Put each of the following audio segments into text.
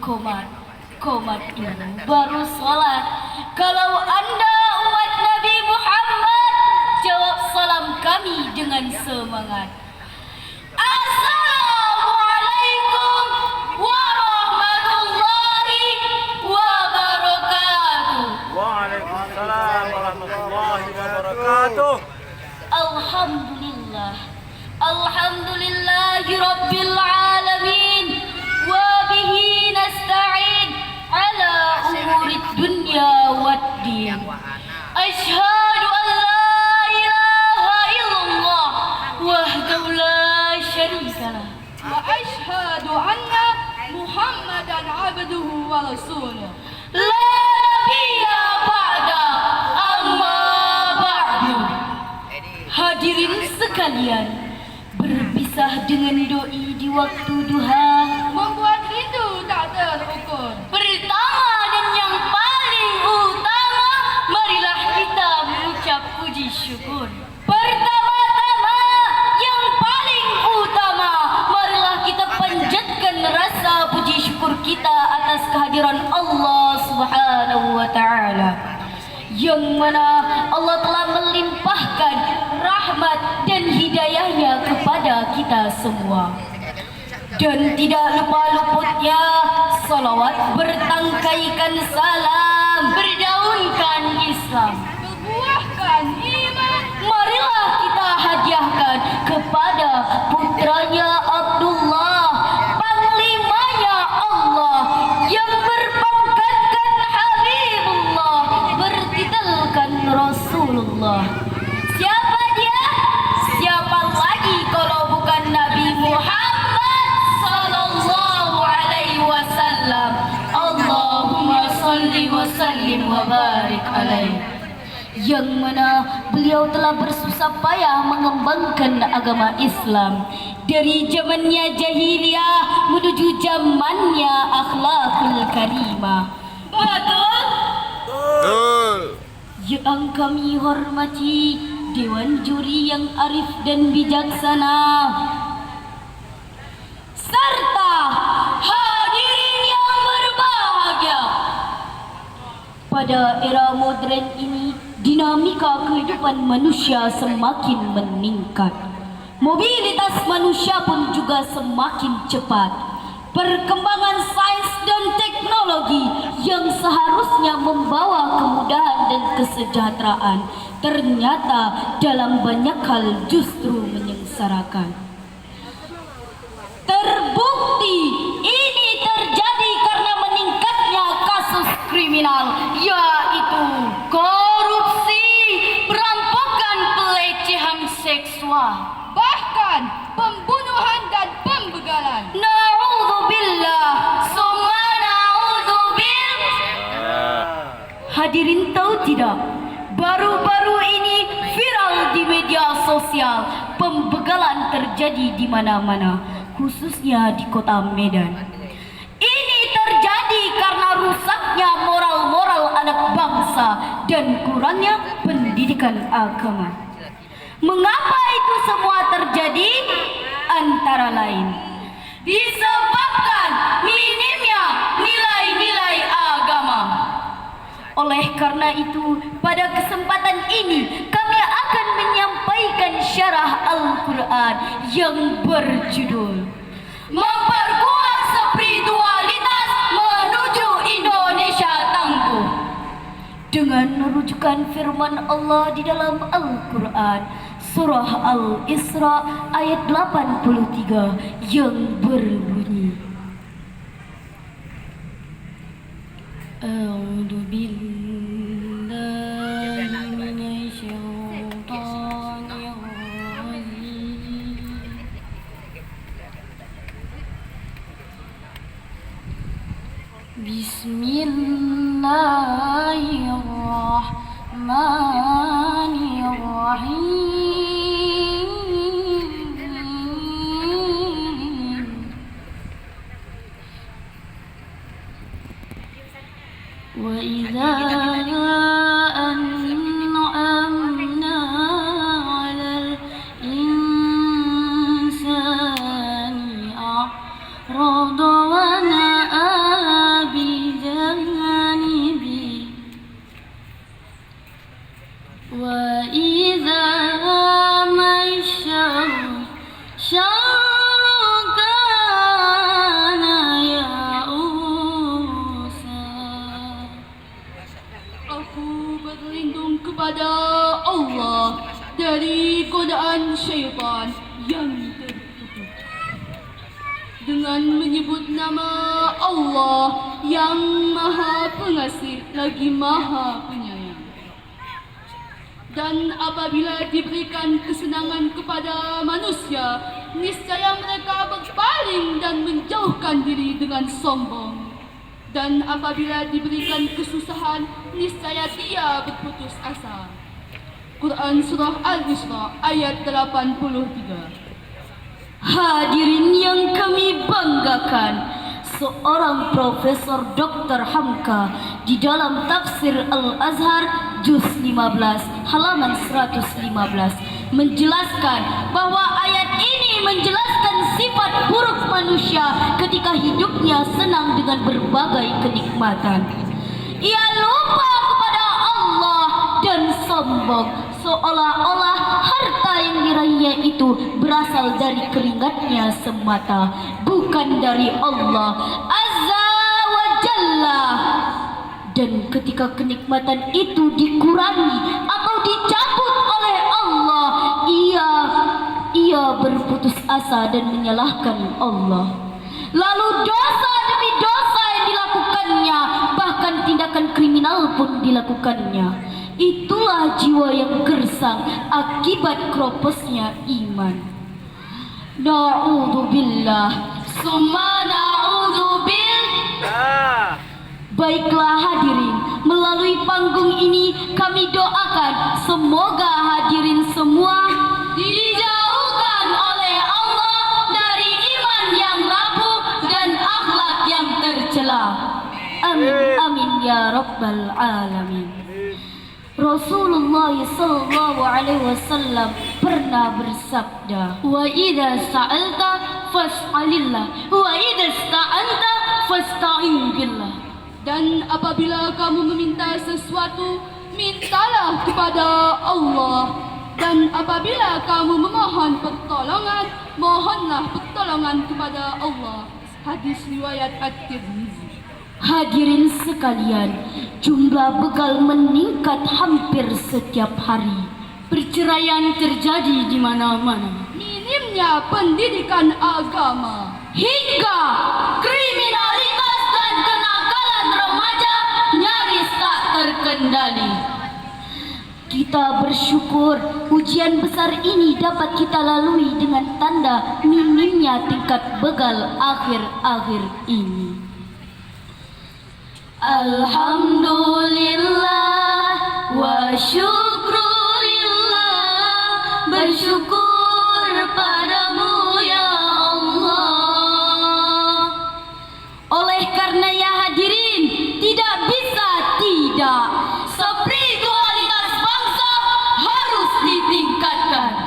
Komat, komat dulu baru sholat. Kalau anda umat Nabi Muhammad, jawab salam kami dengan semangat. Assalamualaikum warahmatullahi wabarakatuh. Waalaikumsalam warahmatullahi wabarakatuh. Alhamdulillah, alhamdulillahi rabbil alamin, wa bihi nasta'in ala umurid dunya waddin. Asyhadu an la ilaha illallah wahdahu la syarikalah, wa asyhadu anna Muhammadan abduhu wa rasuluh. La nabiyya ba'da, amma ba'du. Hadirin sekalian, berpisah dengan doi di waktu duha membuat rindu tak terukur. pertama dan yang paling utama, marilah kita mengucap puji syukur. Pertama-tama yang paling utama, marilah kita panjatkan rasa puji syukur kita atas kehadiran Allah Subhanahu wa taala, yang mana Allah telah melimpahkan rahmat dan hidayahnya kepada kita semua. Dan tidak lupa luputnya salawat bertangkaikan salam, berdaunkan Islam, Berbuahkan iman. marilah kita hadiahkan kepada putranya Abdullah, panglimanya Allah, yang berpangkatkan Habibullah, bertitelkan Rasulullah. Siapa dia? Siapa lagi kalau bukan Nabi Muhammad sallallahu alaihi wasallam. Allahumma salli wa sallim wa barik alaihi. Yang mana beliau telah bersusah payah mengembangkan agama Islam dari zamannya jahiliyah menuju zamannya akhlakul karimah. Betul? Yang kami hormati Dewan Juri yang arif dan bijaksana, serta hadirin yang berbahagia. Pada era modern ini, dinamika kehidupan manusia semakin meningkat. Mobilitas manusia pun juga semakin cepat. Perkembangan sains dan teknologi yang seharusnya membawa kemudahan dan kesejahteraan, ternyata dalam banyak hal justru menyengsarakan. Terbukti ini terjadi karena meningkatnya kasus kriminal, yaitu korupsi, perampokan, pelecehan seksual, Bahkan pembunuhan dan pembegalan. Na'udzubillah, summa na'udzubillah. Hadirin tahu tidak, baru-baru ini viral di media sosial, pembegalan terjadi di mana-mana, khususnya di kota Medan. Ini terjadi karena rusaknya moral-moral anak bangsa dan kurangnya pendidikan agama. Mengapa itu semua terjadi? Antara lain disebabkan minimnya nilai-nilai agama. Oleh karena itu, pada kesempatan ini kami akan menyampaikan syarah Al-Quran yang berjudul Memperkuat Spiritualitas Menuju Indonesia Tangguh, dengan rujukan firman Allah di dalam Al-Quran surah Al-Isra ayat 83 yang berbunyi, A'udzu billahi minasyaitonir rajim. Bismillahirrahmanirrahim. Wa idza an'amna 'alal insani a'rada wa na'a kana ya'usa. Aku berlindung kepada Allah dari godaan syaitan yang terkutuk. Dengan menyebut nama Allah yang Maha Pengasih lagi Maha Penyayang. Dan apabila diberikan kesenangan kepada manusia, niscaya mereka berpaling dan menjauhkan diri dengan sombong. Dan apabila diberikan kesusahan, niscaya dia berputus asa. Quran Surah Al-Isra ayat 83. Hadirin yang kami banggakan, seorang Profesor Dr. Hamka di dalam tafsir Al-Azhar juz 15 halaman 115 menjelaskan bahwa ayat ini menjelaskan sifat buruk manusia ketika hidupnya senang dengan berbagai kenikmatan. Ia lupa kepada Allah dan sombong, seolah-olah harta yang diraihnya itu berasal dari keringatnya semata, bukan dari Allah Azza wa Jalla. Dan ketika kenikmatan itu dikurangi atau dicabut oleh Allah, ia berputus asa dan menyalahkan Allah. Lalu dosa demi dosa yang dilakukannya, bahkan tindakan kriminal pun dilakukannya. Itulah jiwa yang gersang akibat kroposnya iman. Na'udzubillah, summa na'udzubillah. Baiklah hadirin, melalui panggung ini kami doakan semoga hadirin semua dijauhkan oleh Allah dari iman yang rapuh dan akhlak yang tercela. Amin amin ya rabbal alamin. Rasulullah sallallahu alaihi wasallam pernah bersabda, "Wa idza sa'alta fas'alillah, wa idza ista'anta fasta'in billah." Dan apabila kamu meminta sesuatu, mintalah kepada Allah. Dan apabila kamu memohon pertolongan, mohonlah pertolongan kepada Allah. Hadis riwayat At-Tirmizi. Hadirin sekalian, jumlah begal meningkat hampir setiap hari. Perceraian terjadi di mana-mana. Minimnya pendidikan agama Hingga kriminalitas dan kenakalan remaja nyaris tak terkendali. Kita bersyukur ujian besar ini dapat kita lalui dengan tanda minimnya tingkat begal akhir-akhir ini. Alhamdulillah wa syukurillah, bersyukur padamu ya Allah. Oleh karena ya hadirin, tidak bisa tidak, spiritualitas bangsa harus ditingkatkan.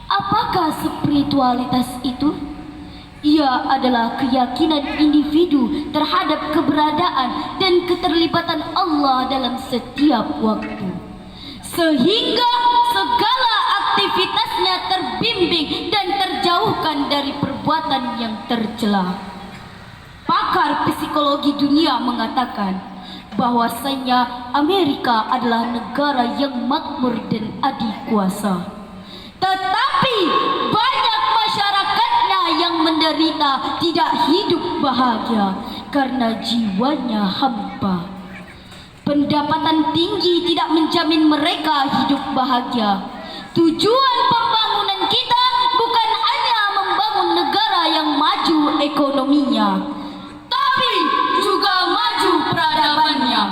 Apakah spiritualitas itu? Ia adalah keyakinan individu terhadap keberadaan dan keterlibatan Allah dalam setiap waktu, sehingga segala aktivitasnya terbimbing dan terjauhkan dari perbuatan yang tercela. Pakar psikologi dunia mengatakan bahwasanya Amerika adalah negara yang makmur dan adikuasa, tetapi banyak masyarakatnya yang menderita, tidak hidup bahagia karena jiwanya hampa. Pendapatan tinggi tidak menjamin mereka hidup bahagia. Tujuan pembangunan kita bukan hanya membangun negara yang maju ekonominya, tapi juga maju peradabannya.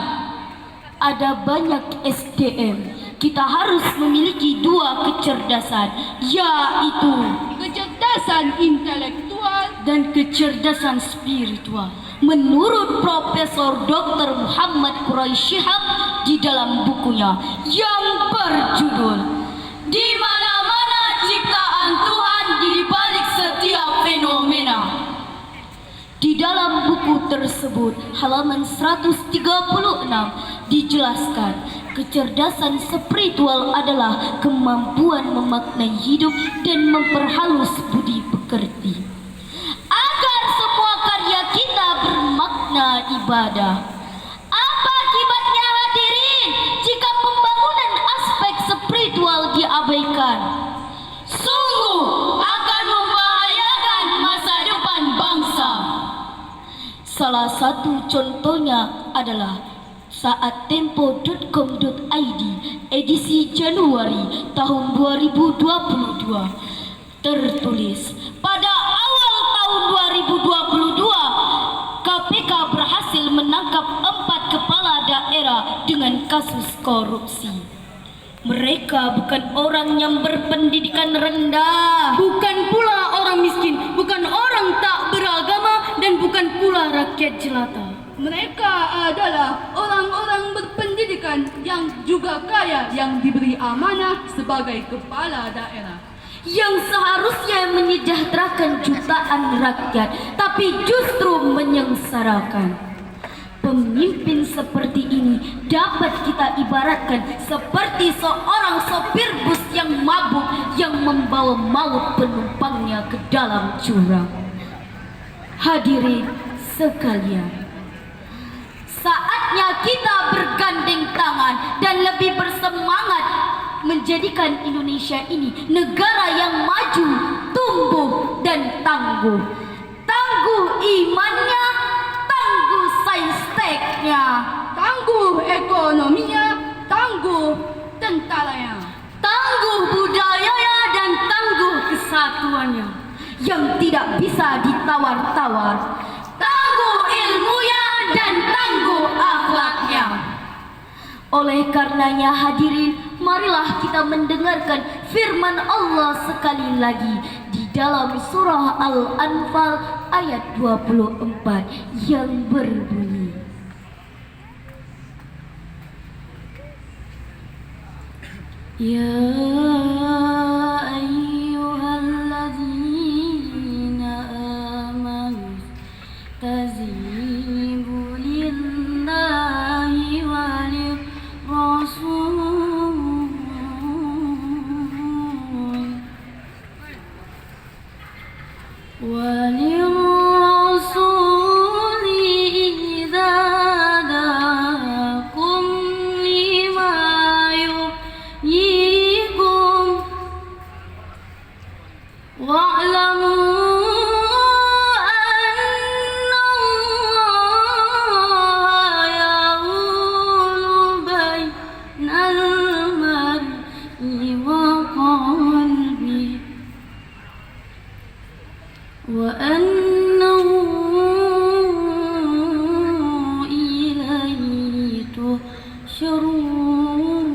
Ada banyak SDM. Kita harus memiliki dua kecerdasan, yaitu kecerdasan intelektual dan kecerdasan spiritual. Menurut Profesor Dr. Muhammad Quraisy Shihab di dalam bukunya yang berjudul "Di Mana-mana Ciptaan Tuhan di Balik Setiap Fenomena". Di dalam buku tersebut halaman 136 dijelaskan Kecerdasan spiritual adalah kemampuan memaknai hidup dan memperhalus budi pekerti. Agar semua karya kita bermakna ibadah. Apa akibatnya hadirin jika pembangunan aspek spiritual diabaikan? Sungguh akan membahayakan masa depan bangsa. Salah satu contohnya adalah saat tempo.com.id edisi Januari tahun 2022 tertulis, pada awal tahun 2022 KPK berhasil menangkap 4 kepala daerah dengan kasus korupsi. Mereka bukan orang yang berpendidikan rendah, Bukan pula orang miskin, bukan orang tak beragama, dan bukan pula rakyat jelata. Mereka adalah orang-orang berpendidikan yang juga kaya, yang diberi amanah sebagai kepala daerah. yang seharusnya menyejahterakan jutaan rakyat, tapi justru menyengsarakan. Pemimpin seperti ini dapat kita ibaratkan seperti seorang sopir bus yang mabuk yang membawa maut penumpangnya ke dalam jurang. Hadirin sekalian, saatnya kita bergandeng tangan dan lebih bersemangat menjadikan Indonesia ini negara yang maju, tumbuh dan tangguh. Tangguh imannya, tangguh sainteknya, Tangguh ekonominya, tangguh tentaranya. tangguh budayanya dan tangguh kesatuannya yang tidak bisa ditawar-tawar. Tangguh ilmunya dan tangguh akhlaknya. Oleh karenanya hadirin, marilah kita mendengarkan firman Allah sekali lagi di dalam surah Al-Anfal ayat 24 yang berbunyi, Ya ayyuhalladzina amanu tazibu lillahi walir rasul walir rasul idza da'akum lima yuhyikum wa'lamu وأنه إليه تحشرون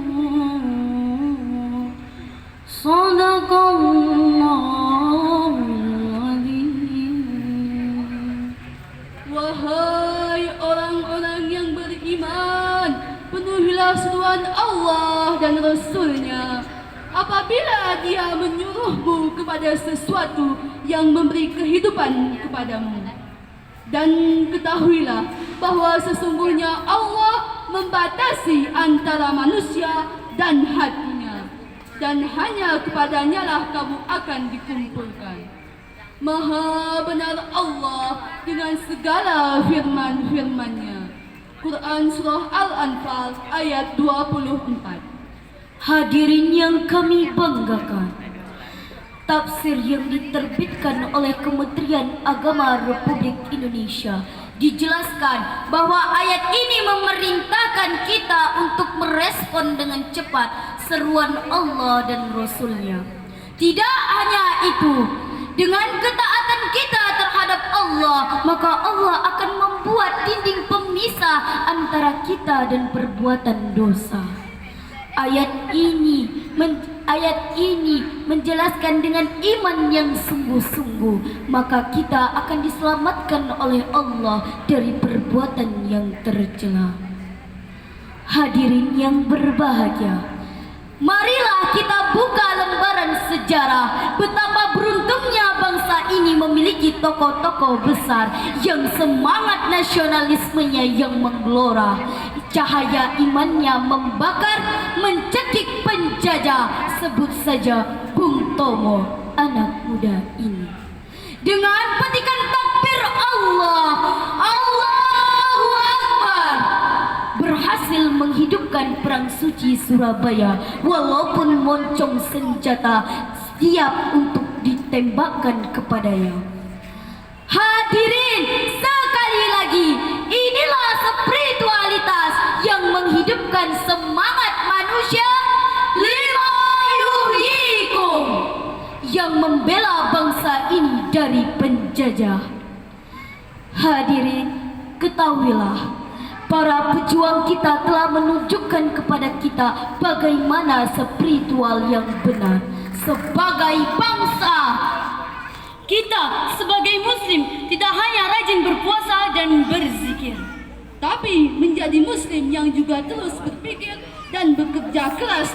صدق الله العظيم. Wahai orang-orang yang beriman, penuhilah seruan Allah dan Rasul-Nya apabila dia menyuruhmu kepada sesuatu yang memberi kehidupan kepadamu. Dan ketahuilah bahwa sesungguhnya Allah membatasi antara manusia dan hatinya, dan hanya kepadanya lah kamu akan dikumpulkan. Maha benar Allah dengan segala firman-firman-Nya. Quran Surah Al-Anfal ayat 24. Hadirin yang kami banggakan, tafsir yang diterbitkan oleh Kementerian Agama Republik Indonesia dijelaskan bahwa ayat ini memerintahkan kita untuk merespon dengan cepat seruan Allah dan Rasul-Nya. Tidak hanya itu, dengan ketaatan kita terhadap Allah, maka Allah akan membuat dinding pemisah antara kita dan perbuatan dosa. Ayat ini menjelaskan dengan iman yang sungguh-sungguh, maka kita akan diselamatkan oleh Allah dari perbuatan yang tercela. Hadirin yang berbahagia, marilah kita buka lembaran sejarah betapa beruntungnya bangsa ini memiliki tokoh-tokoh besar yang semangat nasionalismenya yang menggelora. Cahaya imannya membakar, mencekik penjajah. Sebut saja Bung Tomo, anak muda ini. Dengan petikan takbir Allah, Allahu Akbar, berhasil menghidupkan perang suci Surabaya. Walaupun moncong senjata siap untuk ditembakkan kepadanya. Hadirin, sekali lagi, inilah spiritualitas yang menghidupkan semangat manusia lima yuhyikum, yang membela bangsa ini dari penjajah. Hadirin, ketahuilah, para pejuang kita telah menunjukkan kepada kita bagaimana spiritual yang benar sebagai bangsa. Kita sebagai muslim tidak hanya rajin berpuasa dan berzikir, tapi menjadi muslim yang juga terus berpikir dan bekerja keras